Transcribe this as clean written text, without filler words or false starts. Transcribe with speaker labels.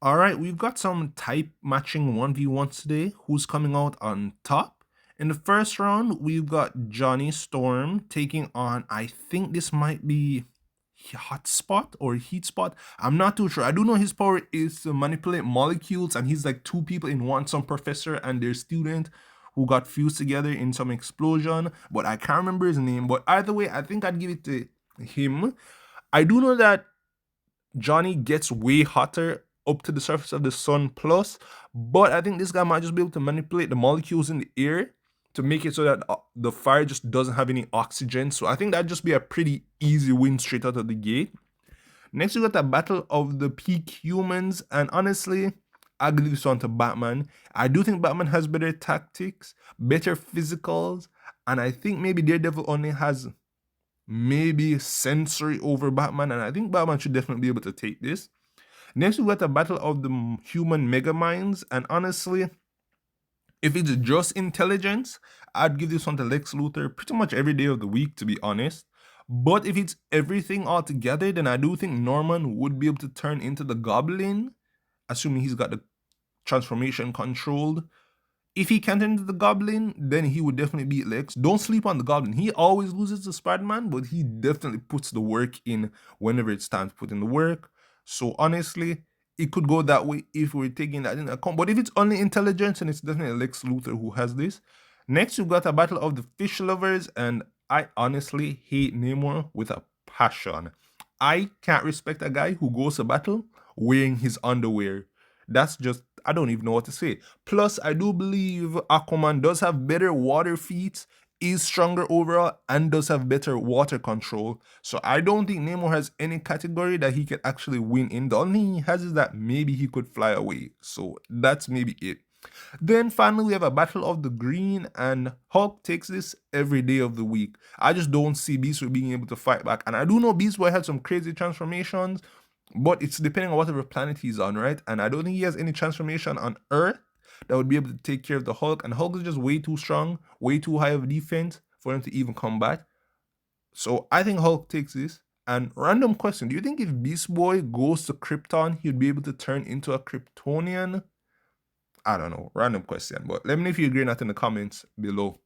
Speaker 1: All right, we've got some type matching 1v1s today. Who's coming out on top? In the first round, we've got Johnny Storm taking on, I think this might be Hotspot or Heat Spot. I'm not too sure. I do know his power is to manipulate molecules, and he's like two people in one, some professor and their student who got fused together in some explosion, but I can't remember his name. But either way, I think I'd give it to him. I do know that Johnny gets way hotter up to the surface of the sun plus, but I think this guy might just be able to manipulate the molecules in the air to make it so that the fire just doesn't have any oxygen. So I think that'd just be a pretty easy win straight out of the gate. Next, we got the battle of the peak humans, and honestly, I'll give this one to Batman. I do think Batman has better tactics, better physicals, and I think maybe Daredevil only has maybe sensory over Batman, and I think Batman should definitely be able to take this. Next, we got the battle of the human megaminds, and honestly, if it's just intelligence, I'd give this one to Lex Luthor pretty much every day of the week, to be honest. But if it's everything all together, then I do think Norman would be able to turn into the Goblin, assuming he's got the transformation controlled. If he can't enter the Goblin, then he would definitely beat Lex. Don't sleep on the Goblin. He always loses to Spider-Man, but he definitely puts the work in whenever it's time to put in the work. So honestly, it could go that way if we're taking that in account. But if it's only intelligence, then it's definitely Lex Luthor who has this. Next, we've got a battle of the fish lovers, and I honestly hate Namor with a passion. I can't respect a guy who goes to battle wearing his underwear. That's just, I don't even know what to say. Plus, I do believe Aquaman does have better water feats, is stronger overall, and does have better water control. So I don't think Namor has any category that he can actually win in. The only thing he has is that maybe he could fly away. So that's maybe it. Then finally, we have a battle of the green, and Hulk takes this every day of the week. I just don't see Beast Boy being able to fight back. And I do know Beast Boy had some crazy transformations, but it's depending on whatever planet he's on, right? And I don't think he has any transformation on Earth that would be able to take care of the Hulk. And Hulk is just way too strong, way too high of defense for him to even combat. So I think Hulk takes this. And random question, do you think if Beast Boy goes to Krypton, he'd be able to turn into a Kryptonian? I don't know, random question. But let me know if you agree or not in the comments below.